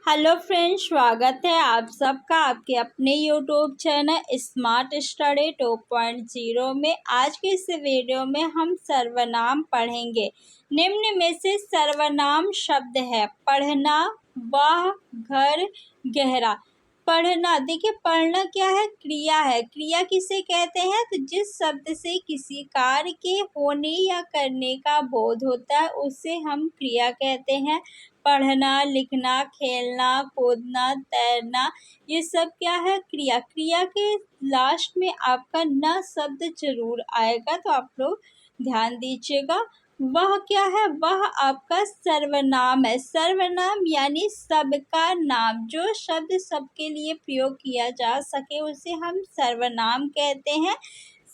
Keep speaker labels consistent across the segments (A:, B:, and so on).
A: Hello friends, स्वागत है आप सबका आपके अपने यूट्यूब चैनल स्मार्ट स्टडी 2.0 में। आज के इस वीडियो में हम सर्वनाम पढ़ेंगे। निम्न में से सर्वनाम शब्द है पढ़ना, वह, घर, गहरा। पढ़ना, देखिए पढ़ना क्या है? क्रिया है। क्रिया किसे कहते हैं? तो जिस शब्द से किसी कार्य के होने या करने का बोध होता है उसे हम क्रिया कहते हैं। पढ़ना, लिखना, खेलना, कूदना, तैरना, ये सब क्या है? क्रिया। क्रिया के लास्ट में आपका न शब्द जरूर आएगा, तो आप लोग ध्यान दीजिएगा। वह क्या है? वह आपका सर्वनाम है। सर्वनाम यानी सबका नाम, जो शब्द सबके लिए प्रयोग किया जा सके उसे हम सर्वनाम कहते हैं।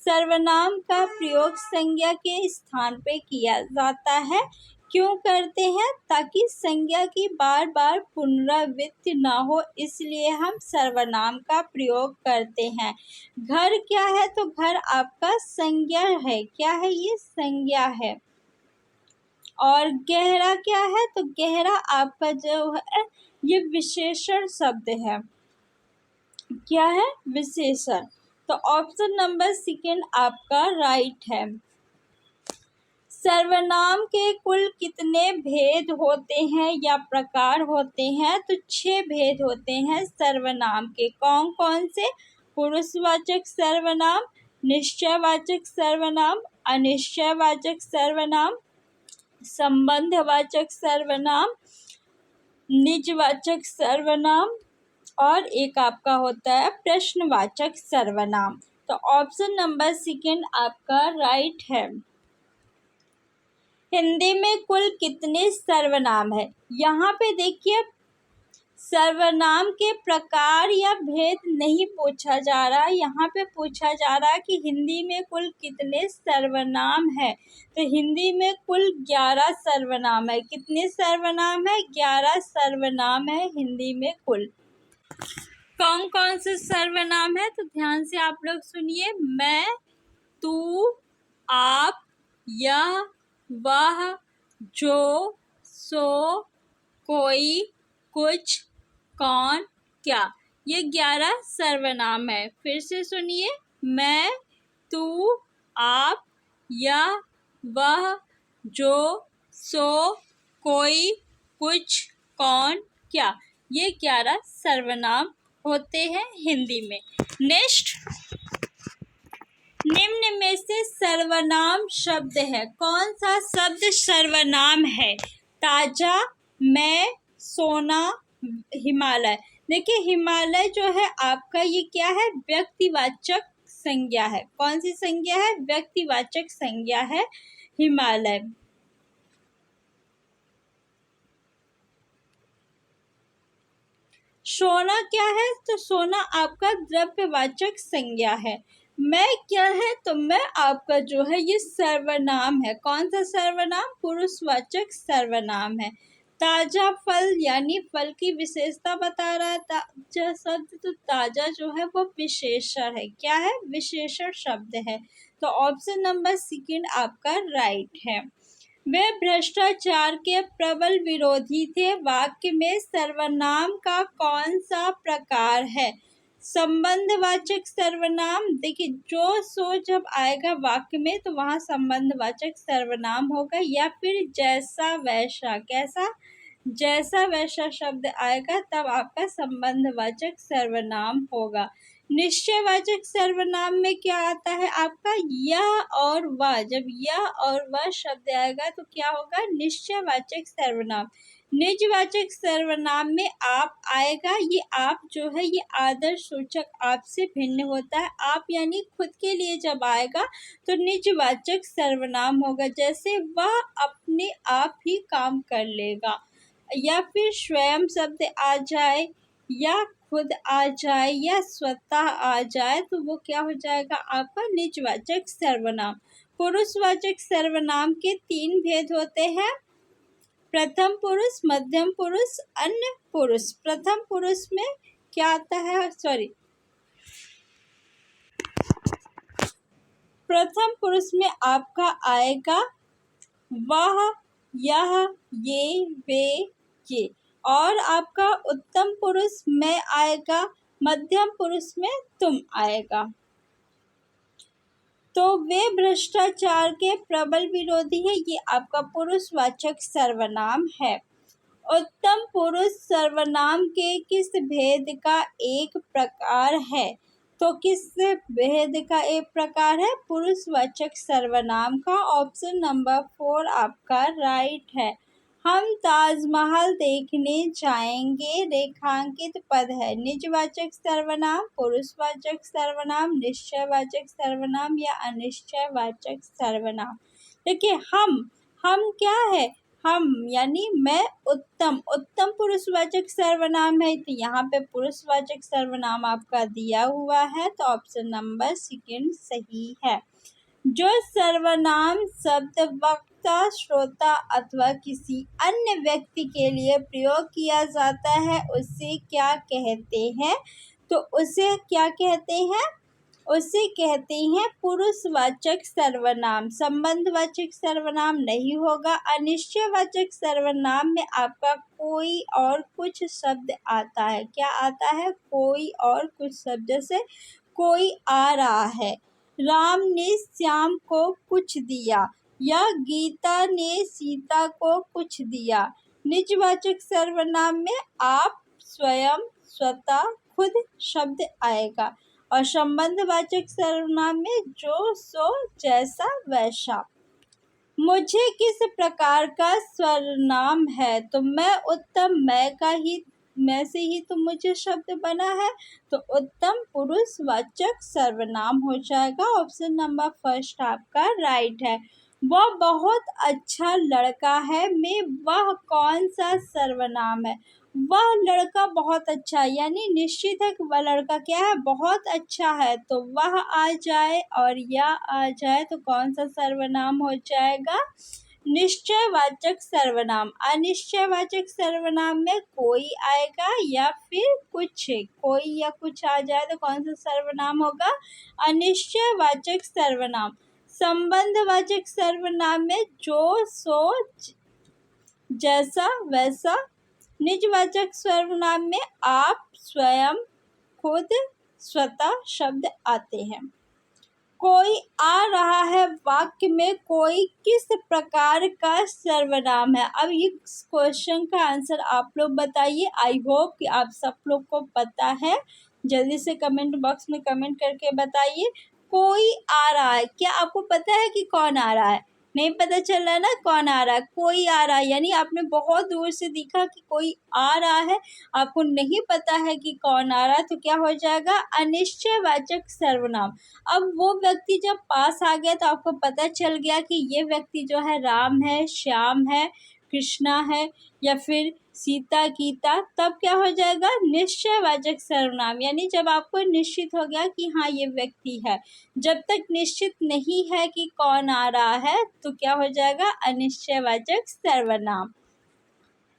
A: सर्वनाम का प्रयोग संज्ञा के स्थान पे किया जाता है। क्यों करते हैं? ताकि संज्ञा की बार बार पुनरावृत्ति ना हो, इसलिए हम सर्वनाम का प्रयोग करते हैं। घर क्या है? तो घर आपका संज्ञा है। क्या है? ये संज्ञा है। और गहरा क्या है? तो गहरा आपका जो है ये विशेषण शब्द है। क्या है? विशेषण। तो ऑप्शन नंबर सेकंड आपका राइट है। सर्वनाम के कुल कितने भेद होते हैं या प्रकार होते हैं? तो 6 भेद होते हैं सर्वनाम के। कौन कौन से? पुरुषवाचक सर्वनाम, निश्चयवाचक सर्वनाम, अनिश्चयवाचक सर्वनाम, संबंधवाचक सर्वनाम, निजवाचक सर्वनाम और एक आपका होता है प्रश्नवाचक सर्वनाम। तो ऑप्शन नंबर सेकंड आपका राइट है। हिंदी में कुल कितने सर्वनाम है? यहाँ पे देखिए सर्वनाम के प्रकार या भेद नहीं पूछा जा रहा, यहाँ पे पूछा जा रहा है कि हिंदी में कुल कितने सर्वनाम है। तो हिंदी में कुल 11 सर्वनाम है। कितने सर्वनाम है? 11 सर्वनाम है हिंदी में कुल। कौन कौन से सर्वनाम है? तो ध्यान से आप लोग सुनिए। मैं, तू, आप, यह, वह, जो, सो, कोई, कुछ, कौन, क्या, ये 11 सर्वनाम है। फिर से सुनिए। मैं, तू, आप, यह, वह, जो, सो, कोई, कुछ, कौन, क्या, ये 11 सर्वनाम होते हैं हिंदी में। नेक्स्ट, निम्न में से सर्वनाम शब्द है। कौन सा शब्द सर्वनाम है? ताजा, मैं, सोना, हिमालय। देखिए हिमालय जो है आपका ये क्या है? व्यक्तिवाचक संज्ञा है। कौन सी संज्ञा है? व्यक्तिवाचक संज्ञा है हिमालय। सोना क्या है? तो सोना आपका द्रव्यवाचक संज्ञा है। मैं क्या है? तो मैं आपका जो है ये सर्वनाम है। कौन सा सर्वनाम? पुरुषवाचक सर्वनाम है। ताजा फल यानी फल की विशेषता बता रहा है ताजा शब्द, तो ताजा जो है वो विशेषण है। क्या है? विशेषण शब्द है। तो ऑप्शन नंबर सेकंड आपका राइट है। वे भ्रष्टाचार के प्रबल विरोधी थे। वाक्य में सर्वनाम का कौन सा प्रकार है? संबंधवाचक सर्वनाम। देखिए जो सो जब आएगा वाक्य में तो वहाँ संबंधवाचक सर्वनाम होगा, या फिर जैसा वैसा। कैसा? जैसा वैसा शब्द आएगा तब आपका संबंधवाचक सर्वनाम होगा। निश्चयवाचक सर्वनाम में क्या आता है आपका? यह और वह। जब यह और वह शब्द आएगा तो क्या होगा? निश्चयवाचक सर्वनाम। निजवाचक सर्वनाम में आप आएगा। ये आप जो है ये आदर्श सूचक आप से भिन्न होता है। आप यानी खुद के लिए जब आएगा तो निजवाचक सर्वनाम होगा। जैसे वह अपने आप ही काम कर लेगा, या फिर स्वयं शब्द आ जाए, या खुद आ जाए, या स्वतः आ जाए, तो वो क्या हो जाएगा? आपका निजवाचक सर्वनाम। पुरुषवाचक सर्वनाम के 3 भेद होते हैं। प्रथम पुरुष, मध्यम पुरुष, अन्य पुरुष। प्रथम पुरुष में क्या आता है? प्रथम पुरुष में आपका आएगा वह, यह, ये, वे, ये। और आपका उत्तम पुरुष मैं आएगा, मध्यम पुरुष में तुम आएगा। तो वे भ्रष्टाचार के प्रबल विरोधी है, ये आपका पुरुषवाचक सर्वनाम है। उत्तम पुरुष सर्वनाम के किस भेद का एक प्रकार है? तो किस भेद का एक प्रकार है? पुरुषवाचक सर्वनाम का। ऑप्शन नंबर 4 आपका राइट है। हम ताजमहल देखने जाएंगे रेखांकित पद है। निजवाचक सर्वनाम, पुरुषवाचक सर्वनाम, निश्चयवाचक सर्वनाम या अनिश्चयवाचक सर्वनाम। देखिए हम क्या है? हम यानी मैं उत्तम, उत्तम पुरुषवाचक सर्वनाम है, तो यहाँ पे पुरुषवाचक सर्वनाम आपका दिया हुआ है, तो ऑप्शन नंबर 2 सही है। जो सर्वनाम शब्द वक्ता, श्रोता अथवा किसी अन्य व्यक्ति के लिए प्रयोग किया जाता है उसे क्या कहते हैं? तो उसे क्या कहते हैं? उसे कहते हैं पुरुषवाचक सर्वनाम। संबंधवाचक सर्वनाम नहीं होगा। अनिश्चयवाचक सर्वनाम में आपका कोई और कुछ शब्द आता है। क्या आता है? कोई और कुछ शब्द। जैसे कोई आ रहा है, राम ने श्याम को कुछ दिया, या गीता ने सीता को कुछ दिया। निजवाचक सर्वनाम में आप, स्वयं, स्वतः, खुद शब्द आएगा। और संबंधवाचक सर्वनाम में जो, सो, जैसा, वैसा। मुझे किस प्रकार का सर्वनाम है? तो मैं उत्तम मैं से ही तो मुझे शब्द बना है, तो उत्तम पुरुषवाचक सर्वनाम हो जाएगा। ऑप्शन नंबर 1 आपका राइट है। वह बहुत अच्छा लड़का है में वह कौन सा सर्वनाम है? वह लड़का बहुत अच्छा, यानी निश्चित है कि वह लड़का क्या है? बहुत अच्छा है। तो वह आ जाए और या आ जाए तो कौन सा सर्वनाम हो जाएगा? निश्चयवाचक सर्वनाम। अनिश्चयवाचक सर्वनाम में कोई आएगा या फिर कुछ, कोई या कुछ आ जाए तो कौन सा सर्वनाम होगा? अनिश्चयवाचक सर्वनाम। संबंधवाचक सर्वनाम में जो, सो, जैसा, वैसा। निजवाचक सर्वनाम में आप, स्वयं, खुद, स्वतः शब्द आते हैं। कोई आ रहा है वाक्य में कोई किस प्रकार का सर्वनाम है? अब इस क्वेश्चन का आंसर आप लोग बताइए। आई होप कि आप सब लोग को पता है। जल्दी से कमेंट बॉक्स में कमेंट करके बताइए। कोई आ रहा है, क्या आपको पता है कि कौन आ रहा है? नहीं पता चल रहा है ना कौन आ रहा है? कोई आ रहा है, यानी आपने बहुत दूर से दिखा कि कोई आ रहा है, आपको नहीं पता है कि कौन आ रहा है, तो क्या हो जाएगा? अनिश्चयवाचक सर्वनाम। अब वो व्यक्ति जब पास आ गया तो आपको पता चल गया कि ये व्यक्ति जो है राम है, श्याम है, कृष्णा है, या फिर सीता, गीता, तब क्या हो जाएगा? निश्चयवाचक सर्वनाम। यानी जब आपको निश्चित हो गया कि हाँ ये व्यक्ति है। जब तक निश्चित नहीं है कि कौन आ रहा है तो क्या हो जाएगा? अनिश्चयवाचक सर्वनाम।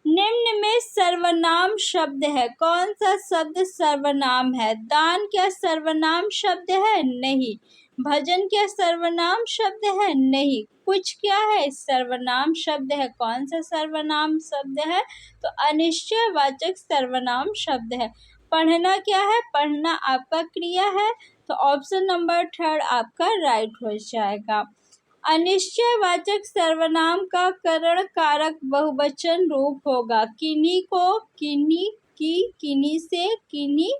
A: निम्न में सर्वनाम शब्द है। कौन सा शब्द सर्वनाम है? दान क्या सर्वनाम शब्द है? नहीं। भजन क्या सर्वनाम शब्द है? नहीं। कुछ क्या है? सर्वनाम शब्द है। कौन सा सर्वनाम शब्द है? तो अनिश्चयवाचक सर्वनाम शब्द है। पढ़ना क्या है? पढ़ना आपका क्रिया है, तो ऑप्शन नंबर 3 आपका राइट हो जाएगा। अनिश्चयवाचक सर्वनाम का करण कारक बहुवचन रूप होगा। किन्हीं को, किन्हीं की, किन्हीं से, किन्हीं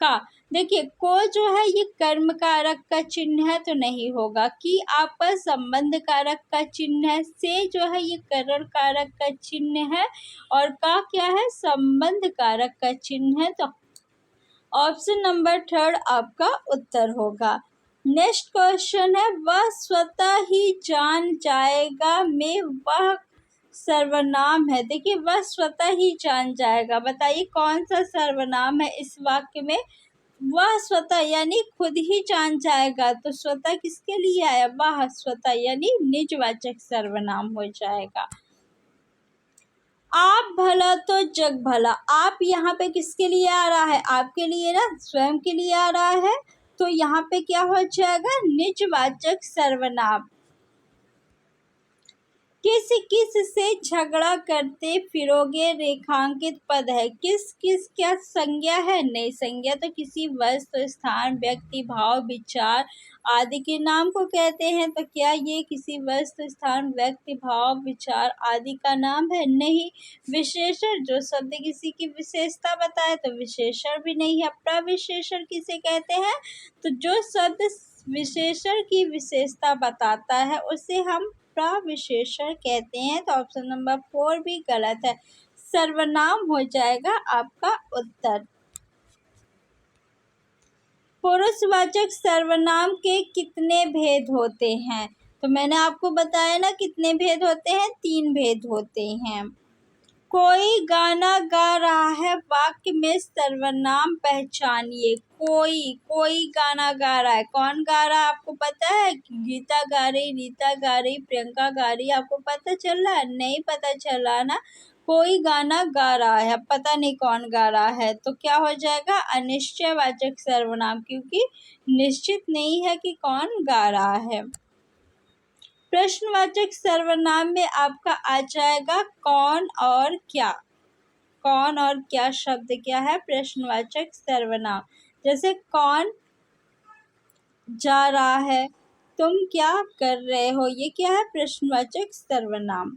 A: का। देखिए को जो है ये कर्म कारक का चिन्ह है तो नहीं होगा। कि आपका संबंध कारक का चिन्ह है। से जो है ये करण कारक का चिन्ह है, और का क्या है? संबंध कारक का चिन्ह है, तो ऑप्शन नंबर 3 आपका उत्तर होगा। नेक्स्ट क्वेश्चन है, वह स्वतः ही जान जाएगा में वह सर्वनाम है। देखिए वह स्वतः ही जान जाएगा, बताइए कौन सा सर्वनाम है इस वाक्य में? वह स्वतः यानी खुद ही जान जाएगा, तो स्वतः किसके लिए आया? वह स्वतः यानी निजवाचक सर्वनाम हो जाएगा। आप भला तो जग भला। आप यहाँ पे किसके लिए आ रहा है? आपके लिए ना, स्वयं के लिए आ रहा है, तो यहाँ पे क्या हो जाएगा? निजवाचक सर्वनाम। किस किस से झगड़ा करते फिरोगे रेखांकित पद है। किस किस क्या संज्ञा है, नहीं संज्ञा तो किसी वस्तु स्थान व्यक्ति भाव विचार आदि के नाम को कहते हैं। तो क्या ये किसी वस्तु स्थान व्यक्ति भाव विचार आदि का नाम है, नहीं। विशेषण जो शब्द किसी की विशेषता बताए तो विशेषण भी नहीं है। प्रविशेषण किसे कहते हैं, तो जो शब्द विशेषण की विशेषता बताता है उसे हम प्रविशेषण कहते हैं। तो ऑप्शन नंबर 4 भी गलत है, सर्वनाम हो जाएगा आपका उत्तर। पुरुषवाचक सर्वनाम के कितने भेद होते हैं, तो मैंने आपको बताया ना कितने भेद होते हैं, 3 भेद होते हैं। कोई गाना गा रहा है, वाक्य में सर्वनाम पहचानिए। कोई गाना गा रहा है, कौन गा रहा है आपको पता है, गीता गा रही, रीता गा रही, प्रियंका गा रही, आपको पता चल रहा है, नहीं पता चल रहा ना। कोई गाना गा रहा है, पता नहीं कौन गा रहा है, तो क्या हो जाएगा अनिश्चयवाचक सर्वनाम, क्योंकि निश्चित नहीं है कि कौन गा रहा है। प्रश्नवाचक सर्वनाम में आपका आ जाएगा कौन और क्या। कौन और क्या शब्द क्या है, प्रश्नवाचक सर्वनाम। जैसे कौन जा रहा है, तुम क्या कर रहे हो, ये क्या है, प्रश्नवाचक सर्वनाम।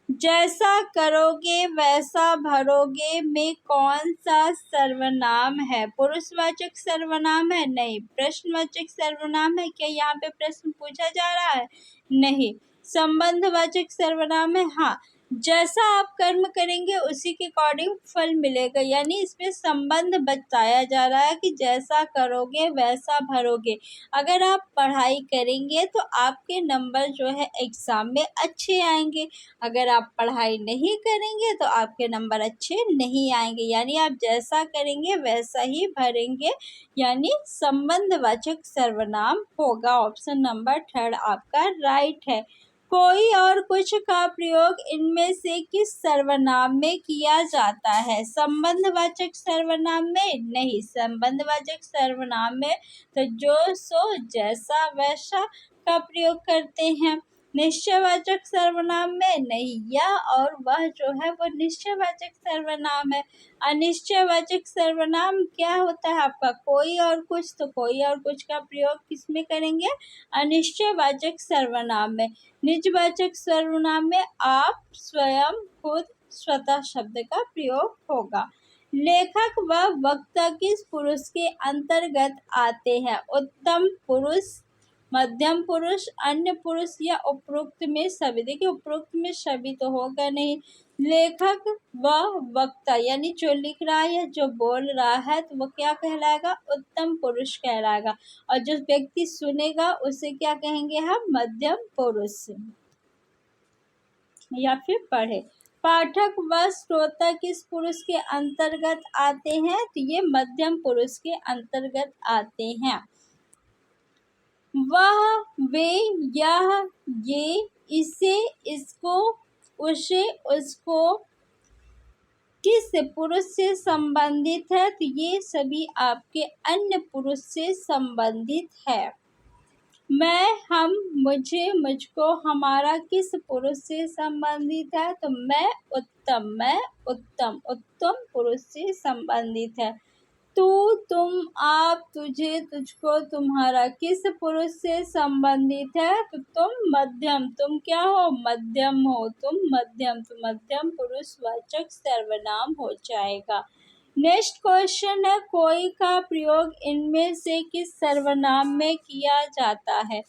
A: जैसा करोगे वैसा भरोगे में कौन सा सर्वनाम है, पुरुषवाचक सर्वनाम है, नहीं। प्रश्नवाचक सर्वनाम है, क्या यहाँ पे प्रश्न पूछा जा रहा है, नहीं। संबंधवाचक सर्वनाम है, हाँ। जैसा आप कर्म करेंगे उसी के अकॉर्डिंग फल मिलेगा, यानी इसमें संबंध बताया जा रहा है कि जैसा करोगे वैसा भरोगे। अगर आप पढ़ाई करेंगे तो आपके नंबर जो है एग्जाम में अच्छे आएंगे, अगर आप पढ़ाई नहीं करेंगे तो आपके नंबर अच्छे नहीं आएंगे, यानी आप जैसा करेंगे वैसा ही भरेंगे, यानी संबंधवाचक सर्वनाम होगा। ऑप्शन नंबर 3 आपका राइट है। कोई और कुछ का प्रयोग इनमें से किस सर्वनाम में किया जाता है, संबंधवाचक सर्वनाम में, नहीं। संबंधवाचक सर्वनाम में तो जो सो जैसा वैसा का प्रयोग करते हैं। निश्चयवाचक सर्वनाम में नहीं, यह और वह जो है वो निश्चयवाचक सर्वनाम है। अनिश्चयवाचक सर्वनाम क्या होता है आपका, कोई और कुछ, तो कोई और कुछ का प्रयोग किसमें करेंगे, अनिश्चयवाचक सर्वनाम में। निजवाचक सर्वनाम में आप स्वयं खुद स्वतः शब्द का प्रयोग होगा। लेखक व वक्ता किस पुरुष के अंतर्गत आते हैं, उत्तम पुरुष, मध्यम पुरुष, अन्य पुरुष या उपरोक्त में सभी। देखिए उपरोक्त में सभी तो होगा नहीं। लेखक व वक्ता यानी जो लिख रहा है या जो बोल रहा है तो वो क्या कहलाएगा, उत्तम पुरुष कहलाएगा, और जो व्यक्ति सुनेगा उसे क्या कहेंगे हम, मध्यम पुरुष या फिर पढ़े। पाठक व श्रोता किस पुरुष के अंतर्गत आते हैं, तो ये मध्यम पुरुष के अंतर्गत आते हैं। वह, वे, यह, ये, इसे, इसको, उसे, उसको किस पुरुष से संबंधित है, तो ये सभी आपके अन्य पुरुष से संबंधित है। मैं, हम, मुझे, मुझको, हमारा किस पुरुष से संबंधित है, तो मैं, उत्तम, उत्तम पुरुष से संबंधित है। तू, तुम, आप, तुझे, तुझको, तुम्हारा किस पुरुष से संबंधित है, तो तुम मध्यम, तुम क्या हो, मध्यम हो, तुम मध्यम, तो मध्यम पुरुषवाचक सर्वनाम हो जाएगा। नेक्स्ट क्वेश्चन है, कोई का प्रयोग इनमें से किस सर्वनाम में किया जाता है।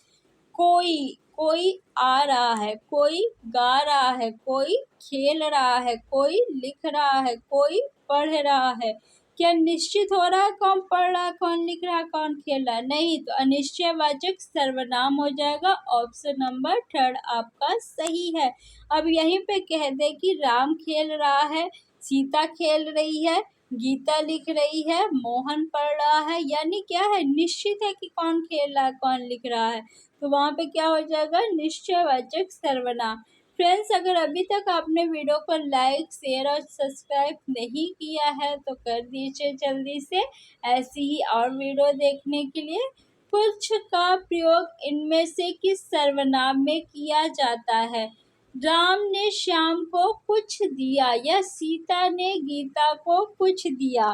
A: कोई आ रहा है, कोई गा रहा है, कोई खेल रहा है, कोई लिख रहा है, कोई पढ़ रहा है। क्या निश्चित हो रहा है कौन पढ़ रहा है, कौन लिख रहा है, कौन खेल रहा है, नहीं। तो अनिश्चयवाचक सर्वनाम हो जाएगा। ऑप्शन नंबर 3 आपका सही है। अब यहीं पे कह दे कि राम खेल रहा है, सीता खेल रही है, गीता लिख रही है, मोहन पढ़ रहा है, यानी क्या है, निश्चित है कि कौन खेल रहा है, कौन लिख रहा है, तो वहाँ पे क्या हो जाएगा, निश्चयवाचक सर्वनाम। फ्रेंड्स, अगर अभी तक आपने वीडियो को लाइक, शेयर और सब्सक्राइब नहीं किया है तो कर दीजिए जल्दी से, ऐसी ही और वीडियो देखने के लिए। कुछ का प्रयोग इनमें से किस सर्वनाम में किया जाता है। राम ने श्याम को कुछ दिया या सीता ने गीता को कुछ दिया।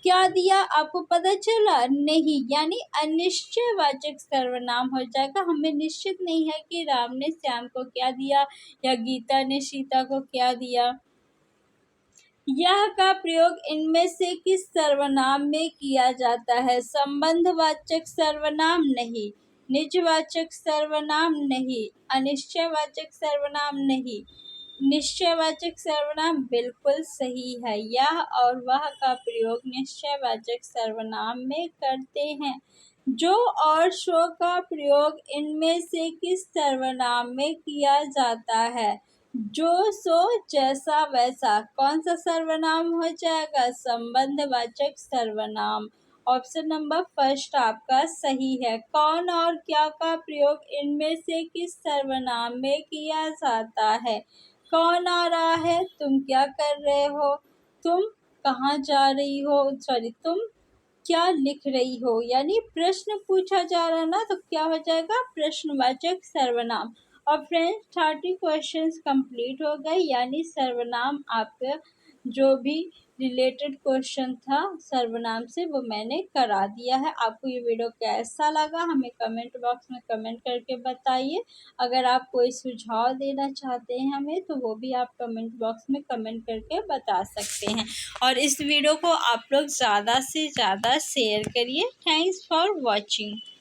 A: क्या दिया आपको पता चला? नहीं, यानी अनिश्चयवाचक सर्वनाम हो जाएगा। हमें निश्चित नहीं है कि राम ने श्याम को क्या दिया या गीता ने सीता को क्या दिया। यह का प्रयोग इनमें से किस सर्वनाम में किया जाता है? संबंधवाचक सर्वनाम नहीं, निजवाचक सर्वनाम नहीं, अनिश्चयवाचक सर्वनाम नहीं, निश्चयवाचक सर्वनाम बिल्कुल सही है। यह और वह का प्रयोग निश्चयवाचक सर्वनाम में करते हैं। जो और सो का प्रयोग इनमें से किस सर्वनाम में किया जाता है? जो सो जैसा वैसा। कौन सा सर्वनाम हो जाएगा? संबंधवाचक सर्वनाम। ऑप्शन नंबर फर्स्ट आपका सही है। कौन और क्या का प्रयोग इनमें से किस सर्वनाम में किया जाता है? कौन आ रहा है? तुम क्या कर रहे हो? तुम कहाँ जा रही हो? सॉरी, तुम क्या लिख रही हो? यानी प्रश्न पूछा जा रहा ना, तो क्या हो जाएगा? प्रश्नवाचक सर्वनाम। और फ्रेंड्स 30 क्वेश्चंस कंप्लीट हो गए, यानी सर्वनाम आपका जो भी रिलेटेड क्वेश्चन था सर्वनाम से वो मैंने करा दिया है। आपको ये वीडियो कैसा लगा हमें कमेंट बॉक्स में कमेंट करके बताइए। अगर आप कोई सुझाव देना चाहते हैं हमें, तो वो भी आप कमेंट बॉक्स में कमेंट करके बता सकते हैं। और इस वीडियो को आप लोग ज़्यादा से ज़्यादा शेयर करिए। Thanks for watching.